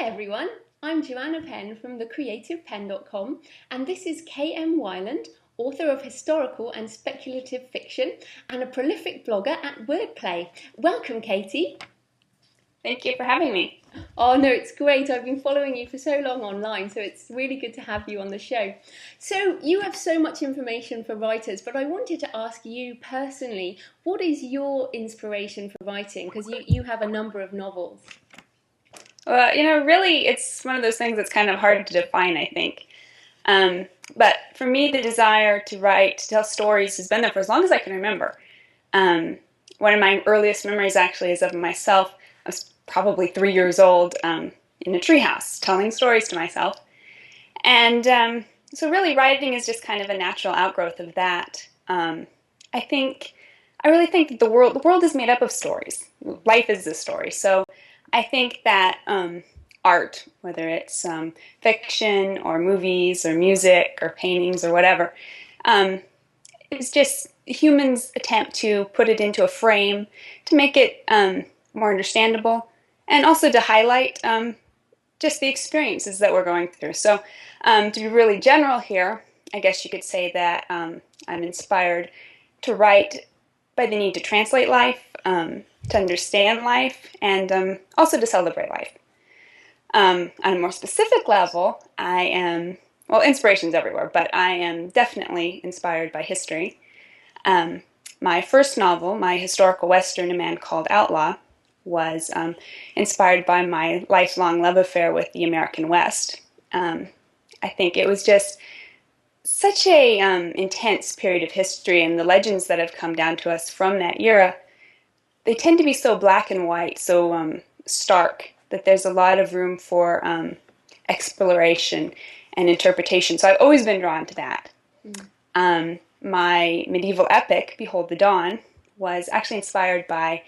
everyone, I'm Joanna Penn from thecreativepenn.com and this is K.M. Weiland, author of historical and speculative fiction and a prolific blogger at Wordplay. Welcome, Katie. Thank you for having me. Oh no, it's great. I've been following you for so long online, so it's really good to have you on the show. So you have so much information for writers, but I wanted to ask you personally, what is your inspiration for writing? Because you have a number of novels. Well, really, it's one of those things that's kind of hard to define, I think. But for me, the desire to write, to tell stories has been there for as long as I can remember. One of my earliest memories actually is of myself. I was probably 3 years old in a treehouse telling stories to myself. And so really writing is just kind of a natural outgrowth of that. I really think that the world is made up of stories. Life is a story. So I think that art, whether it's fiction or movies or music or paintings or whatever, is just humans' attempt to put it into a frame to make it more understandable and also to highlight just the experiences that we're going through. So to be really general here, I guess you could say that I'm inspired to write by the need to translate life, to understand life, and also to celebrate life. On a more specific level, inspiration's everywhere, but I am definitely inspired by history. My first novel, my historical western, A Man Called Outlaw, was inspired by my lifelong love affair with the American West. I think it was just such a intense period of history, and the legends that have come down to us from that era, they tend to be so black and white, so stark, that there's a lot of room for exploration and interpretation. So I've always been drawn to that. My medieval epic, Behold the Dawn, was actually inspired by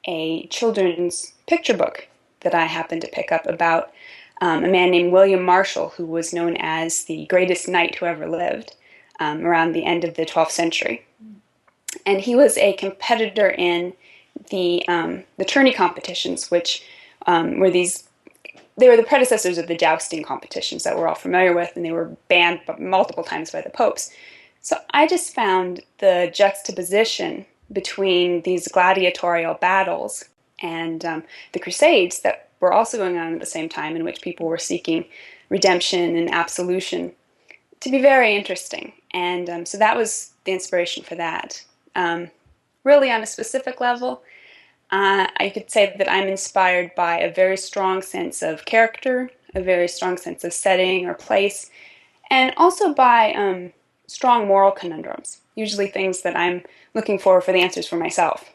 a children's picture book that I happened to pick up about a man named William Marshall, who was known as the greatest knight who ever lived around the end of the 12th century. And he was a competitor in the tourney competitions, which they were the predecessors of the jousting competitions that we're all familiar with, and they were banned multiple times by the popes. So I just found the juxtaposition between these gladiatorial battles and the Crusades that were also going on at the same time, in which people were seeking redemption and absolution, to be very interesting. And so that was the inspiration for that. Really, on a specific level, I could say that I'm inspired by a very strong sense of character, a very strong sense of setting or place, and also by strong moral conundrums, usually things that I'm looking for the answers for myself.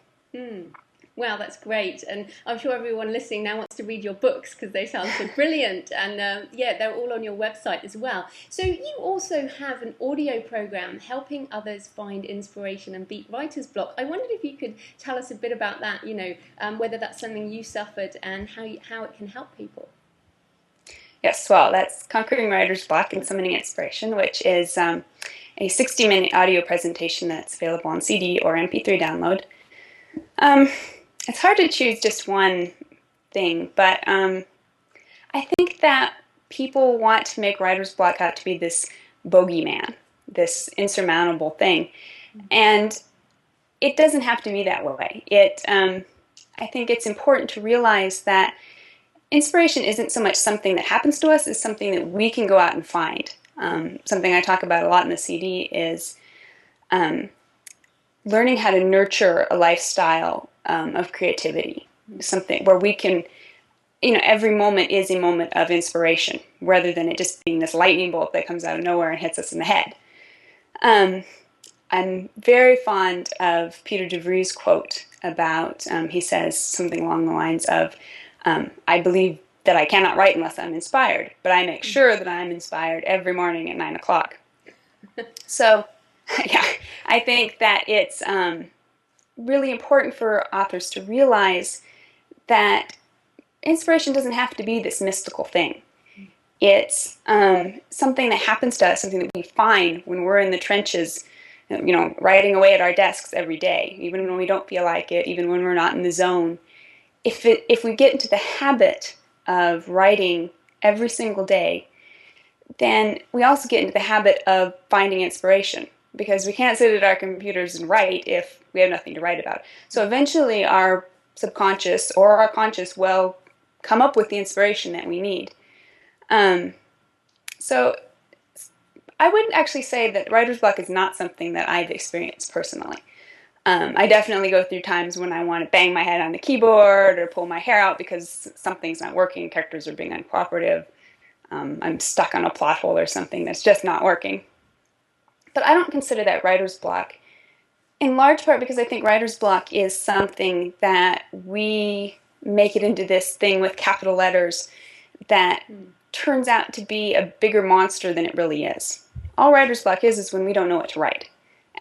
Wow, that's great. And I'm sure everyone listening now wants to read your books because they sound so brilliant. And yeah, they're all on your website as well. So you also have an audio program helping others find inspiration and beat writer's block. I wondered if you could tell us a bit about that, whether that's something you suffered and how it can help people. Yes, well, that's Conquering Writer's Block and Summoning Inspiration, which is a 60-minute audio presentation that's available on CD or MP3 download. It's hard to choose just one thing, but I think that people want to make writer's block out to be this bogeyman, this insurmountable thing, and it doesn't have to be that way. I think it's important to realize that inspiration isn't so much something that happens to us, it's something that we can go out and find. Something I talk about a lot in the CD is learning how to nurture a lifestyle of creativity, something where we can, every moment is a moment of inspiration, rather than it just being this lightning bolt that comes out of nowhere and hits us in the head. I'm very fond of Peter DeVry's quote about, he says something along the lines of, I believe that I cannot write unless I'm inspired, but I make sure that I'm inspired every morning at 9 o'clock. So, yeah, I think that it's really important for authors to realize that inspiration doesn't have to be this mystical thing. It's something that happens to us, something that we find when we're in the trenches, writing away at our desks every day, even when we don't feel like it, even when we're not in the zone. If we get into the habit of writing every single day, then we also get into the habit of finding inspiration, because we can't sit at our computers and write if we have nothing to write about. So eventually our subconscious or our conscious will come up with the inspiration that we need. So I wouldn't actually say that writer's block is not something that I've experienced personally. I definitely go through times when I want to bang my head on the keyboard or pull my hair out because something's not working, characters are being uncooperative, I'm stuck on a plot hole or something that's just not working. But I don't consider that writer's block, in large part because I think writer's block is something that we make it into this thing with capital letters that turns out to be a bigger monster than it really is. All writer's block is when we don't know what to write.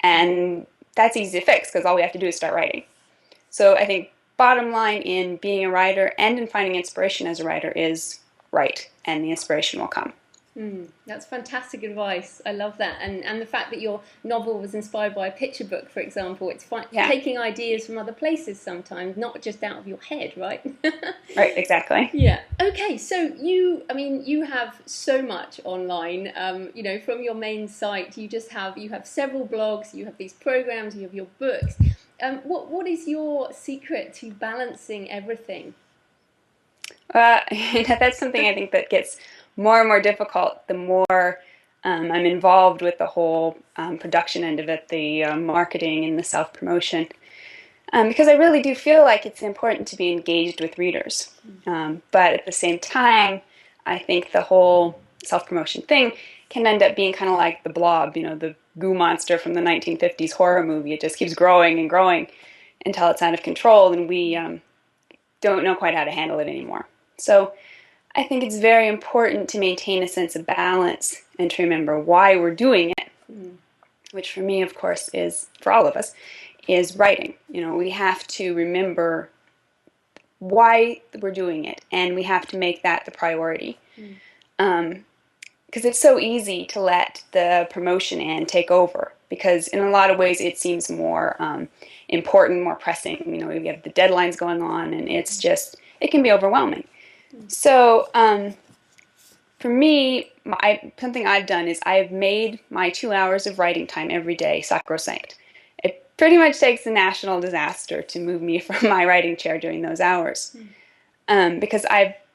And that's easy to fix because all we have to do is start writing. So I think bottom line in being a writer and in finding inspiration as a writer is write, and the inspiration will come. That's fantastic advice. I love that. And the fact that your novel was inspired by a picture book, for example, it's taking ideas from other places sometimes, not just out of your head, right? Right, exactly. Yeah. Okay, so you have so much online, from your main site, you have several blogs, you have these programs, you have your books. What is your secret to balancing everything? That's something I think that gets more and more difficult the more I'm involved with the whole production end of it, the marketing and the self-promotion. Because I really do feel like it's important to be engaged with readers. But at the same time, I think the whole self-promotion thing can end up being kind of like the Blob, the goo monster from the 1950s horror movie. It just keeps growing and growing until it's out of control and we don't know quite how to handle it anymore. So I think it's very important to maintain a sense of balance and to remember why we're doing it, which for me, of course, is, for all of us, is writing. We have to remember why we're doing it, and we have to make that the priority. Because it's so easy to let the promotion end take over, because in a lot of ways it seems more important, more pressing. We have the deadlines going on, and it can be overwhelming. So for me, something I've done is I've made my 2 hours of writing time every day sacrosanct. It pretty much takes a national disaster to move me from my writing chair during those hours. Because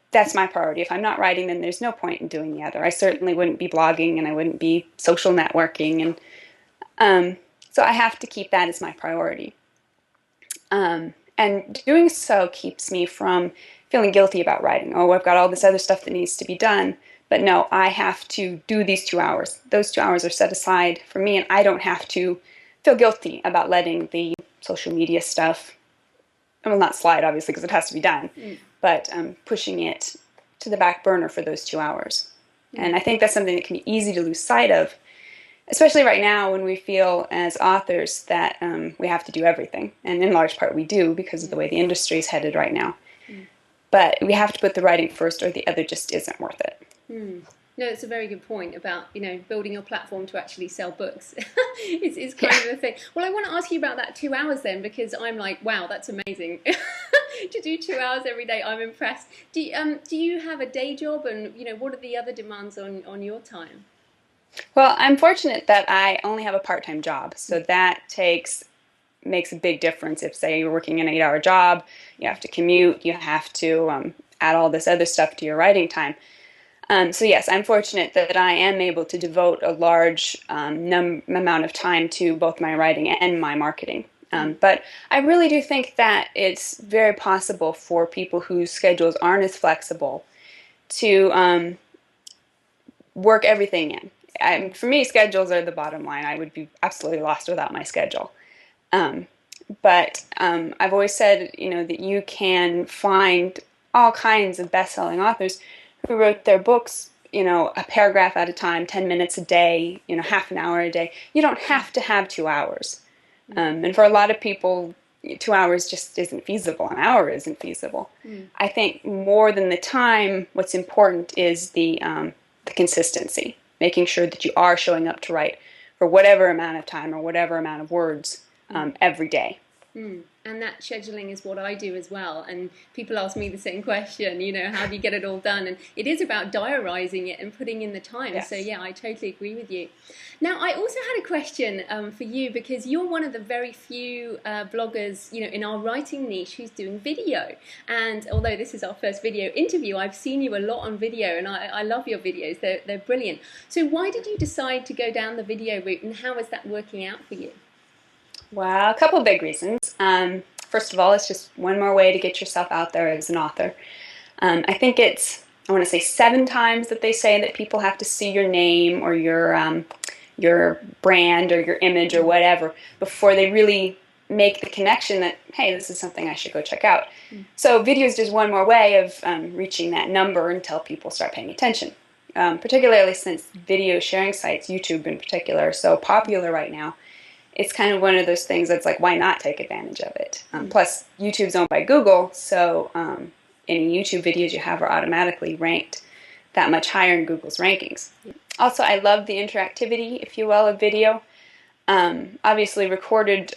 that's my priority. If I'm not writing, then there's no point in doing the other. I certainly wouldn't be blogging, and I wouldn't be social networking. And so I have to keep that as my priority. And doing so keeps me from feeling guilty about writing. Oh, I've got all this other stuff that needs to be done. But no, I have to do these 2 hours. Those 2 hours are set aside for me, and I don't have to feel guilty about letting the social media stuff, well, not slide, obviously, because it has to be done, but pushing it to the back burner for those 2 hours. And I think that's something that can be easy to lose sight of, especially right now when we feel as authors that we have to do everything. And in large part we do because of the way the industry is headed right now. But we have to put the writing first, or the other just isn't worth it. No, it's a very good point about, building your platform to actually sell books. it's kind of the thing. Well, I want to ask you about that 2 hours then, because I'm like, wow, that's amazing. To do 2 hours every day, I'm impressed. Do you have a day job, and, what are the other demands on your time? Well, I'm fortunate that I only have a part-time job, so that makes a big difference. If, say, you're working an 8-hour job, you have to commute, you have to add all this other stuff to your writing time. So yes, I'm fortunate that I am able to devote a large amount of time to both my writing and my marketing. But I really do think that it's very possible for people whose schedules aren't as flexible to work everything in. For me, schedules are the bottom line. I would be absolutely lost without my schedule. But I've always said, that you can find all kinds of best-selling authors who wrote their books, a paragraph at a time, 10 minutes a day, half an hour a day. You don't have to have 2 hours. And for a lot of people, 2 hours just isn't feasible. An hour isn't feasible. I think more than the time, what's important is the consistency, making sure that you are showing up to write for whatever amount of time or whatever amount of words every day. And that scheduling is what I do as well. And people ask me the same question, you know, how do you get it all done? And it is about diarising it and putting in the time. Yes. So, yeah, I totally agree with you. Now, I also had a question for you, because you're one of the very few bloggers, you know, in our writing niche who's doing video. And although this is our first video interview, I've seen you a lot on video, and I love your videos. They're brilliant. So why did you decide to go down the video route, and how is that working out for you? Well, a couple big reasons. First of all, it's just one more way to get yourself out there as an author. I think it's, I want to say 7 times that they say that people have to see your name or your brand or your image or whatever before they really make the connection that, hey, this is something I should go check out. So video is just one more way of reaching that number until people start paying attention. Particularly since video sharing sites, YouTube in particular, are so popular right now. It's kind of one of those things that's like, why not take advantage of it? Plus, YouTube's owned by Google, so any YouTube videos you have are automatically ranked that much higher in Google's rankings. Also, I love the interactivity, if you will, of video. Obviously, recorded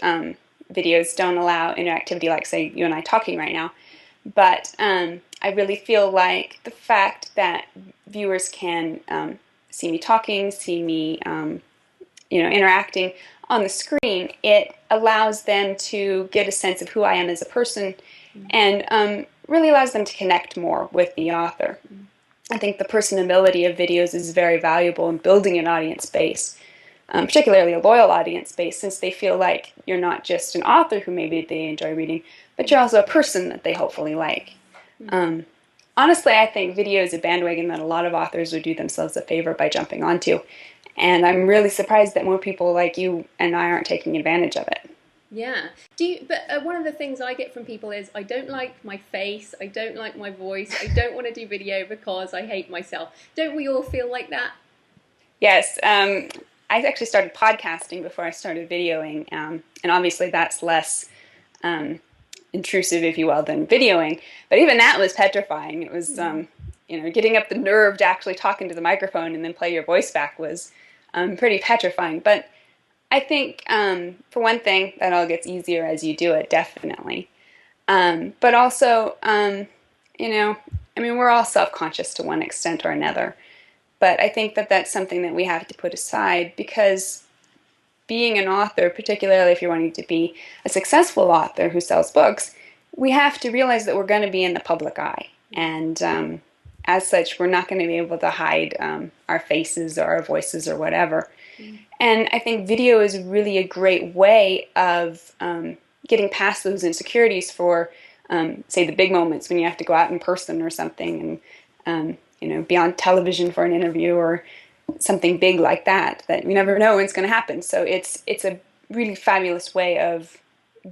videos don't allow interactivity like, say, you and I talking right now, but I really feel like the fact that viewers can see me talking, see me interacting on the screen, it allows them to get a sense of who I am as a person, and really allows them to connect more with the author. I think the personability of videos is very valuable in building an audience base, particularly a loyal audience base, since they feel like you're not just an author who maybe they enjoy reading, but you're also a person that they hopefully like. Honestly, I think video is a bandwagon that a lot of authors would do themselves a favor by jumping onto. And I'm really surprised that more people like you and I aren't taking advantage of it. Yeah. But one of the things I get from people is, I don't like my face, I don't like my voice, I don't want to do video because I hate myself. Don't we all feel like that? Yes. I actually started podcasting before I started videoing, and obviously that's less intrusive, if you will, than videoing. But even that was petrifying. It was, getting up the nerve to actually talk into the microphone and then play your voice back was pretty petrifying. But I think, for one thing, that all gets easier as you do it, definitely. But also, we're all self-conscious to one extent or another. But I think that that's something that we have to put aside, because being an author, particularly if you're wanting to be a successful author who sells books, we have to realize that we're going to be in the public eye. And as such, we're not going to be able to hide our faces or our voices or whatever. And I think video is really a great way of getting past those insecurities for, say, the big moments when you have to go out in person or something and, be on television for an interview or something big like that you never know when it's going to happen. So it's a really fabulous way of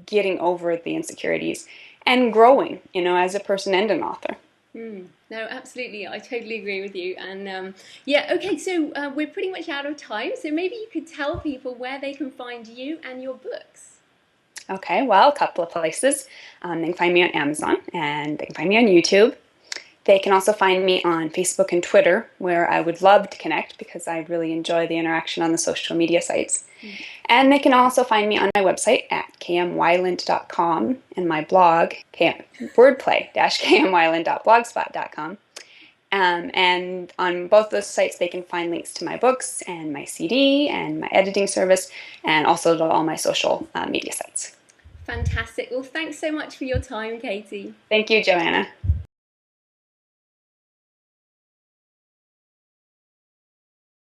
getting over the insecurities and growing, as a person and an author. No, absolutely. I totally agree with you. And okay, so we're pretty much out of time. So maybe you could tell people where they can find you and your books. Okay, well, a couple of places. They can find me on Amazon, and they can find me on YouTube. They can also find me on Facebook and Twitter, where I would love to connect because I really enjoy the interaction on the social media sites. And they can also find me on my website at KM.Weiland.com and my blog, wordplay-KM.Weiland.blogspot.com. And on both those sites, they can find links to my books and my CD and my editing service, and also to all my social media sites. Fantastic. Well, thanks so much for your time, Katie. Thank you, Joanna.